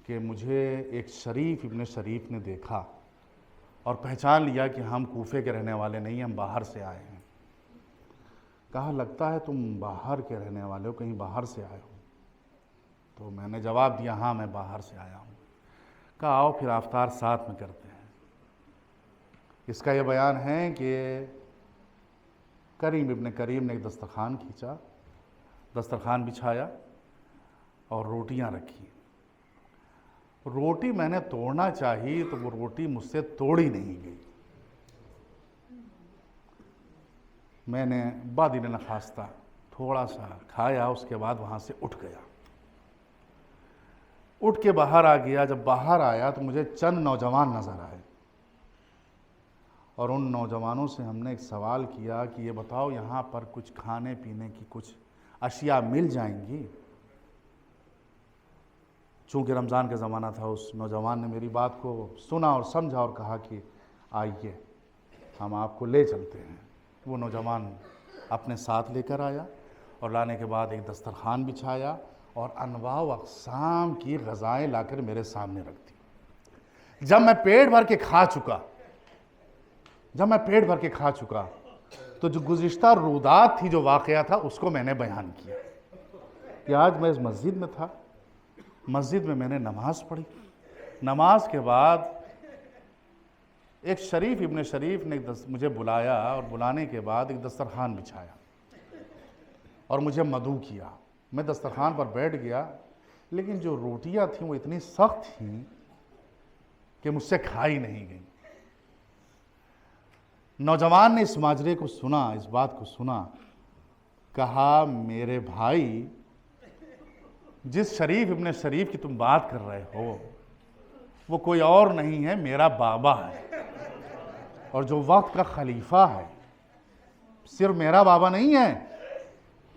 کہ مجھے ایک شریف ابن شریف نے دیکھا اور پہچان لیا کہ ہم کوفے کے رہنے والے نہیں، ہم باہر سے آئے ہیں۔ کہا لگتا ہے تم باہر کے رہنے والے ہو، کہیں باہر سے آئے ہو؟ تو میں نے جواب دیا ہاں میں باہر سے آیا ہوں۔ کہا آؤ پھر افطار ساتھ میں کرتے ہیں۔ اس کا یہ بیان ہے کہ کریم ابن کریم نے ایک دسترخوان کھینچا، دسترخوان بچھایا اور روٹیاں رکھی۔ روٹی میں نے توڑنا چاہی تو وہ روٹی مجھ سے توڑی نہیں گئی۔ میں نے بادل نخواستہ تھوڑا سا کھایا، اس کے بعد وہاں سے اٹھ گیا۔ اٹھ کے باہر آ گیا. جب باہر آیا تو مجھے چند نوجوان نظر آئے اور ان نوجوانوں سے ہم نے ایک سوال کیا کہ یہ بتاؤ یہاں پر کچھ کھانے پینے کی کچھ اشیاء مل جائیں گی؟ چونکہ رمضان کا زمانہ تھا, اس نوجوان نے میری بات کو سنا اور سمجھا اور کہا کہ آئیے ہم آپ کو لے چلتے ہیں. وہ نوجوان اپنے ساتھ لے کر آیا اور لانے کے بعد ایک دسترخوان بچھایا اور انواع و اقسام کی غذائیں لا کر میرے سامنے رکھ دی. جب میں پیٹ بھر کے کھا چکا تو جو گزشتہ رودات تھی, جو واقعہ تھا, اس کو میں نے بیان کیا کہ آج میں اس مسجد میں تھا, مسجد میں نے نماز پڑھی. نماز کے بعد ایک شریف ابن شریف نے مجھے بلایا اور بلانے کے بعد ایک دسترخوان بچھایا اور مجھے مدعو کیا. میں دسترخوان پر بیٹھ گیا, لیکن جو روٹیاں تھیں وہ اتنی سخت تھیں کہ مجھ سے کھائی نہیں گئیں. نوجوان نے اس ماجرے کو سنا, اس بات کو سنا, کہا میرے بھائی جس شریف ابن شریف کی تم بات کر رہے ہو وہ کوئی اور نہیں ہے, میرا بابا ہے, اور جو وقت کا خلیفہ ہے. صرف میرا بابا نہیں ہے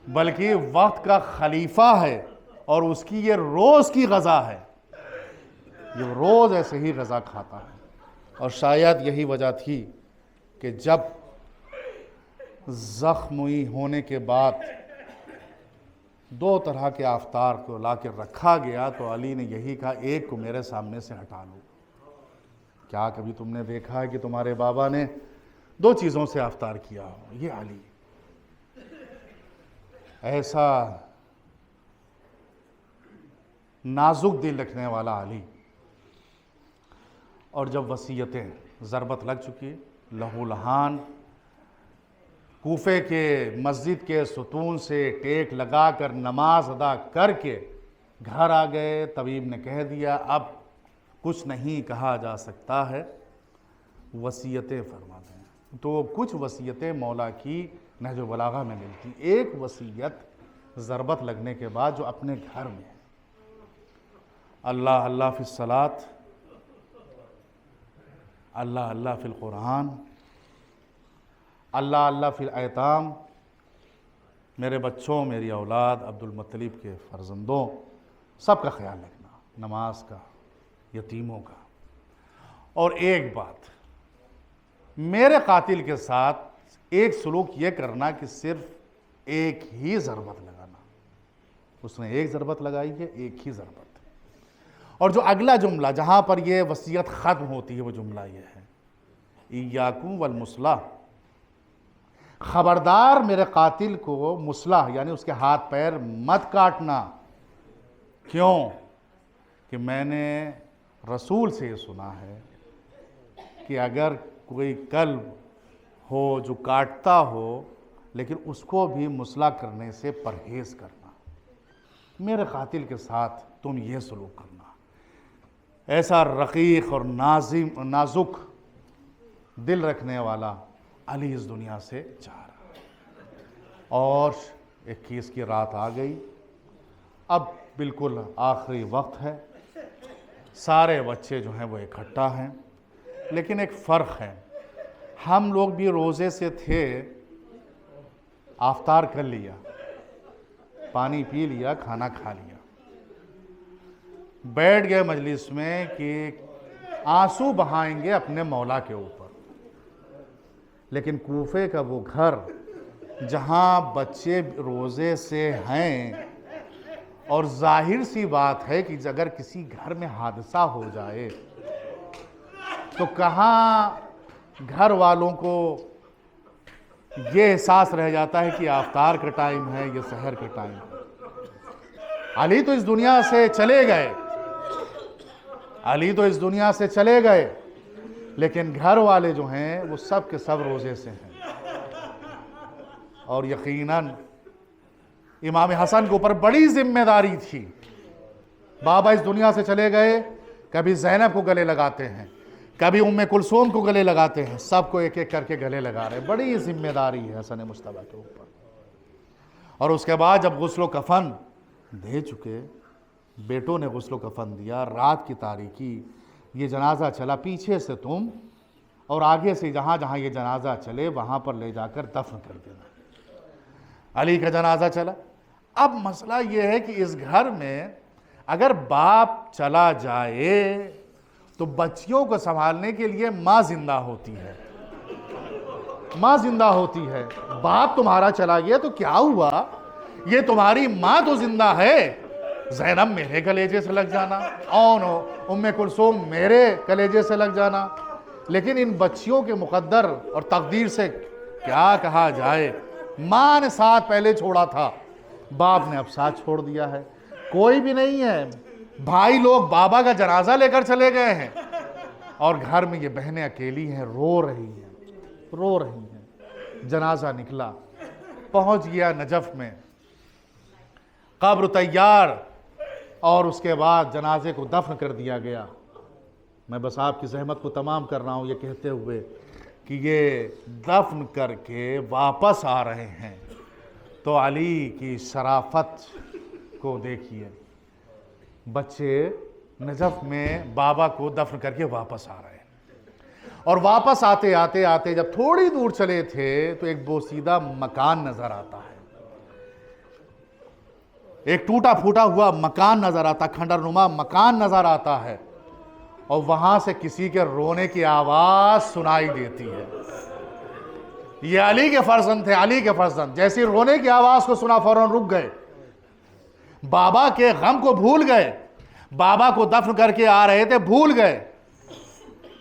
بلکہ وقت کا خلیفہ ہے, اور اس کی یہ روز کی غذا ہے, یہ روز ایسے ہی غذا کھاتا ہے. اور شاید یہی وجہ تھی کہ جب زخمی ہونے کے بعد 2 طرح کے افطار کو لا کے رکھا گیا تو علی نے یہی کہا ایک کو میرے سامنے سے ہٹا لو. کیا کبھی تم نے دیکھا ہے کہ تمہارے بابا نے 2 چیزوں سے افطار کیا ہو؟ یہ علی, ایسا نازک دل رکھنے والا علی. اور جب وصیتیں ضربت لگ چکی, لہو لہان کوفے کے مسجد کے ستون سے ٹیک لگا کر نماز ادا کر کے گھر آ گئے, طبیب نے کہہ دیا اب کچھ نہیں کہا جا سکتا ہے, وصیتیں فرما دیں. تو کچھ وصیتیں مولا کی نہج البلاغہ میں ملتی. ایک وصیت ضربت لگنے کے بعد جو اپنے گھر میں ہے, اللہ اللہ فی الصلاۃ, اللہ اللہ فی القرآن, اللہ اللہ فی الایتام, میرے بچوں, میری اولاد, عبد المطلب کے فرزندوں, سب کا خیال رکھنا, نماز کا, یتیموں کا. اور ایک بات, میرے قاتل کے ساتھ ایک سلوک یہ کرنا کہ صرف ایک ہی ضربت لگانا. اس نے ایک ضربت لگائی ہے, ایک ہی ضربت. اور جو اگلا جملہ جہاں پر یہ وصیت ختم ہوتی ہے وہ جملہ یہ ہے, ایاکم والمصلح, خبردار میرے قاتل کو مصلح یعنی اس کے ہاتھ پیر مت کاٹنا. کیوں کہ میں نے رسول سے یہ سنا ہے کہ اگر کوئی کلب ہو جو کاٹتا ہو لیکن اس کو بھی مصلح کرنے سے پرہیز کرنا. میرے قاتل کے ساتھ تم یہ سلوک کرنا. ایسا رقیق اور نازک دل رکھنے والا علی اس دنیا سے جا رہا. اور 21 کی رات آ گئی, اب بالکل آخری وقت ہے, سارے بچے جو ہیں وہ اکٹھا ہیں. لیکن ایک فرق ہے, ہم لوگ بھی روزے سے تھے, افطار کر لیا, پانی پی لیا, کھانا کھا لیا, بیٹھ گئے مجلس میں کہ آنسو بہائیں گے اپنے مولا کے اوپر. لیکن کوفے کا وہ گھر جہاں بچے روزے سے ہیں, اور ظاہر سی بات ہے کہ اگر کسی گھر میں حادثہ ہو جائے تو کہاں گھر والوں کو یہ احساس رہ جاتا ہے کہ افطار کا ٹائم ہے, یہ سحر کا ٹائم ہے. علی تو اس دنیا سے چلے گئے, علی تو اس دنیا سے چلے گئے, لیکن گھر والے جو ہیں وہ سب کے سب روزے سے ہیں. اور یقیناً امام حسن کے اوپر بڑی ذمہ داری تھی. بابا اس دنیا سے چلے گئے, کبھی زینب کو گلے لگاتے ہیں, کبھی ام کلثوم کو گلے لگاتے ہیں, سب کو ایک ایک کر کے گلے لگا رہے. بڑی ذمہ داری ہے حسن مجتبیٰ کے اوپر. اور اس کے بعد جب غسل و کفن دے چکے بیٹوں نے غسل و کفن دیا، رات کی تاریکی، یہ جنازہ چلا پیچھے سے تم اور آگے سے جہاں جہاں یہ جنازہ چلے وہاں پر لے جا کر دفن کر دینا۔ علی کا جنازہ چلا۔ اب مسئلہ یہ ہے کہ اس گھر میں اگر باپ چلا جائے تو بچیوں کو سنبھالنے کے لیے ماں زندہ ہوتی ہے، ماں زندہ ہوتی ہے۔ باپ تمہارا چلا گیا تو کیا ہوا، یہ تمہاری ماں تو زندہ ہے۔ زینب میرے کلیجے سے لگ جانا، ام کلثوم میرے کلیجے سے لگ جانا، لیکن ان بچیوں کے مقدر اور تقدیر سے کیا کہا جائے۔ ماں نے ساتھ پہلے چھوڑا تھا، باپ نے اب ساتھ چھوڑ دیا ہے، کوئی بھی نہیں ہے۔ بھائی لوگ بابا کا جنازہ لے کر چلے گئے ہیں اور گھر میں یہ بہنیں اکیلی ہیں، رو رہی ہیں۔ جنازہ نکلا، پہنچ گیا نجف میں، قبر تیار، اور اس کے بعد جنازے کو دفن کر دیا گیا۔ میں بس آپ کی زحمت کو تمام کر رہا ہوں یہ کہتے ہوئے کہ یہ دفن کر کے واپس آ رہے ہیں تو علی کی شرافت کو دیکھیے، بچے نجف میں بابا کو دفن کر کے واپس آ رہے ہیں، اور واپس آتے جب تھوڑی دور چلے تھے تو ایک بوسیدہ مکان نظر آتا ہے، ایک ٹوٹا پھوٹا ہوا مکان نظر آتا، کھنڈر نما مکان نظر آتا ہے، اور وہاں سے کسی کے رونے کی آواز سنائی دیتی ہے۔ یہ علی کے فرزند تھے، علی کے فرزند، جیسی رونے کی آواز کو سنا فوراً رک گئے، بابا کے غم کو بھول گئے، بابا کو دفن کر کے آ رہے تھے بھول گئے،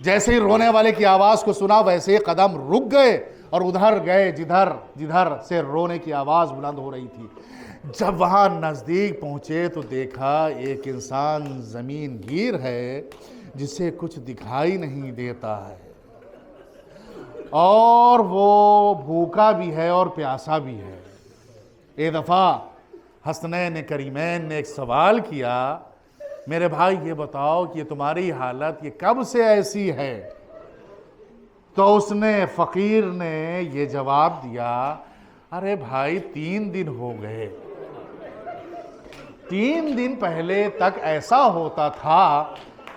جیسے ہی رونے والے کی آواز کو سنا ویسے ہی قدم رک گئے اور ادھر گئے جدھر سے رونے کی آواز بلند ہو رہی تھی۔ جب وہاں نزدیک پہنچے تو دیکھا ایک انسان زمین گیر ہے جسے کچھ دکھائی نہیں دیتا ہے، اور وہ بھوکا بھی ہے اور پیاسا بھی ہے۔ ایک دفعہ حسنین کریمین نے ایک سوال کیا، میرے بھائی یہ بتاؤ کہ یہ تمہاری حالت یہ کب سے ایسی ہے؟ تو اس نے فقیر نے یہ جواب دیا، ارے بھائی 3 دن ہو گئے، 3 دن پہلے تک ایسا ہوتا تھا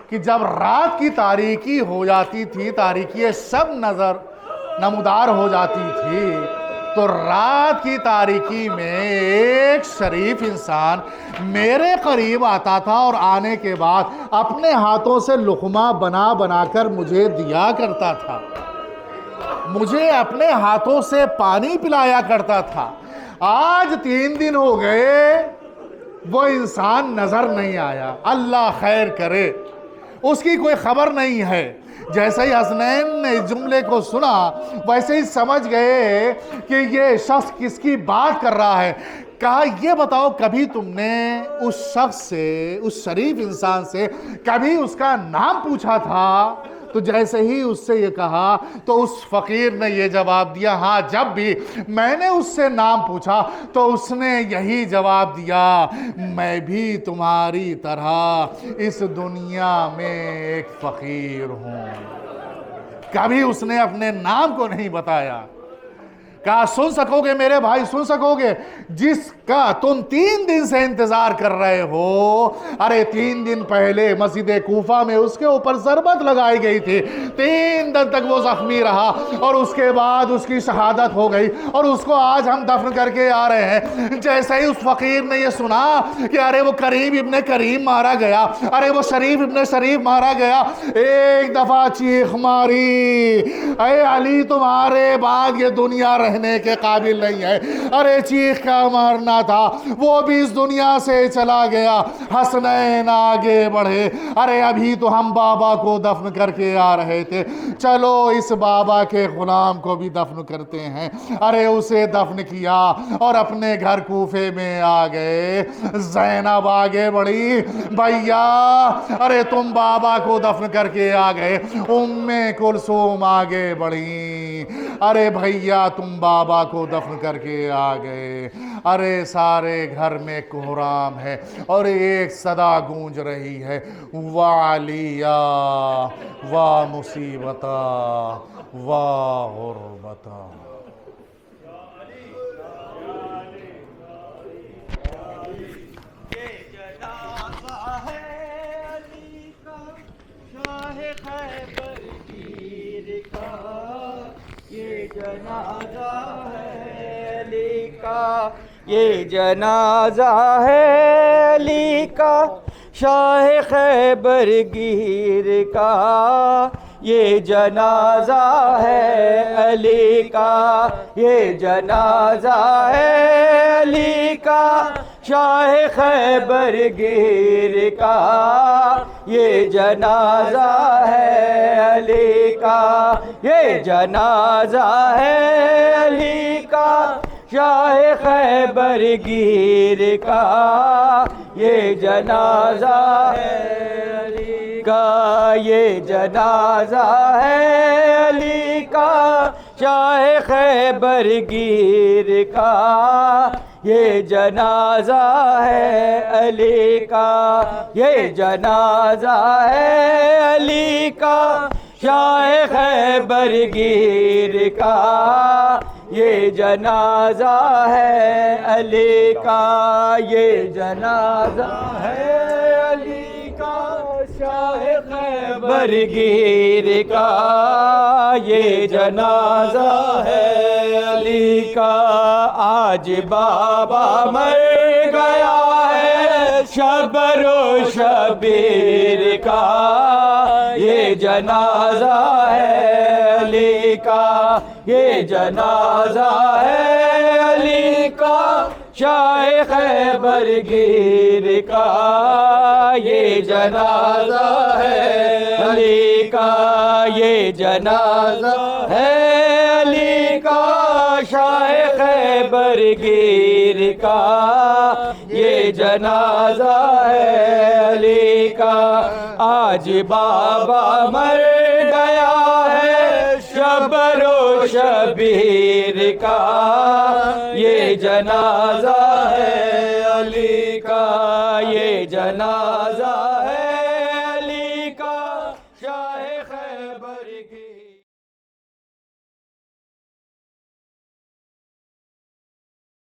کہ جب رات کی تاریکی ہو جاتی تھی، تاریکی شب نظر نمودار ہو جاتی تھی، تو رات کی تاریکی میں ایک شریف انسان میرے قریب آتا تھا اور آنے کے بعد اپنے ہاتھوں سے لقمہ بنا بنا کر مجھے دیا کرتا تھا، مجھے اپنے ہاتھوں سے پانی پلایا کرتا تھا۔ آج 3 دن ہو گئے، وہ انسان نظر نہیں آیا، اللہ خیر کرے، اس کی کوئی خبر نہیں ہے۔ جیسے ہی حسنین نے اس جملے کو سنا ویسے ہی سمجھ گئے کہ یہ شخص کس کی بات کر رہا ہے۔ کہا یہ بتاؤ کبھی تم نے اس شخص سے، اس شریف انسان سے کبھی اس کا نام پوچھا تھا؟ تو جیسے ہی اس سے یہ کہا تو اس فقیر نے یہ جواب دیا، ہاں جب بھی میں نے اس سے نام پوچھا تو اس نے یہی جواب دیا، میں بھی تمہاری طرح اس دنیا میں ایک فقیر ہوں۔ کبھی اس نے اپنے نام کو نہیں بتایا۔ کہا سن سکو گے میرے بھائی، سن سکو گے جس کا تم 3 دن سے انتظار کر رہے ہو، ارے 3 دن پہلے مسجد کوفہ میں اس کے اوپر ضربت لگائی گئی تھی، 3 دن تک وہ زخمی رہا اور اس کے بعد اس کی شہادت ہو گئی اور اس کو آج ہم دفن کر کے آ رہے ہیں۔ جیسے ہی اس فقیر نے یہ سنا کہ ارے وہ کریم ابن کریم مارا گیا، ارے وہ شریف ابن شریف مارا گیا، ایک دفعہ چیخ ماری، اے علی تمہارے بعد یہ دنیا رہنے کے قابل نہیں ہے۔ ارے چیخ کا مارنا تھا، وہ بھی اس دنیا سے چلا گیا۔ حسنین آگے بڑھے، ارے ابھی تو ہم بابا کو دفن کر کے آ رہے تھے، چلو اس بابا کے غلام کو بھی دفن کرتے ہیں۔ ارے اسے دفن کیا اور اپنے گھر کوفے میں آ گئے۔ زینب آگے بڑھی، بھیا ارے تم بابا کو دفن کر کے آ گئے۔ ام کلثوم آگے بڑھی، ارے بھیا تم بابا کو دفن کر کے آ گئے۔ ارے سارے گھر میں کوہرام ہے اور ایک صدا گونج رہی ہے، وعلیا وا مصیبتا وا غربتا۔ خیبر گیر کا یہ جنازہ ہے علی کا، یہ جنازہ ہے علی کا، شاہ خیبر گیر کا یہ جنازہ ہے علی کا، یہ جنازہ ہے علی کا، شاہ خیبر گیر کا یہ جنازہ ہے علی کا، یہ جنازہ ہے علی کا، شاہ خیبر گیر کا یہ جنازہ ہے علی کا، یہ جنازہ ہے علی کا، شاہ خیبر گیر کا یہ جنازہ ہے علی کا، یہ جنازہ ہے علی کا، شاہ خیبر گیر کا یہ جنازہ ہے علی کا، یہ جنازہ ہے علی کا، شاہ خیبر گیر کا یہ جنازہ ہے علی کا، آج بابا مر گیا ہے شبر و شبیر کا یہ جنازہ ہے علی کا، یہ جنازہ ہے علی کا، شاہ خیبر گیر کا یہ جنازہ ہے علی کا، یہ جنازہ ہے علی کا، شاہ خیبر گیر کا یہ جنازہ ہے علی کا، آج بابا مر گیا ہے شبر و شبیر کا یہ جنازہ ہے علی کا، یہ جنازہ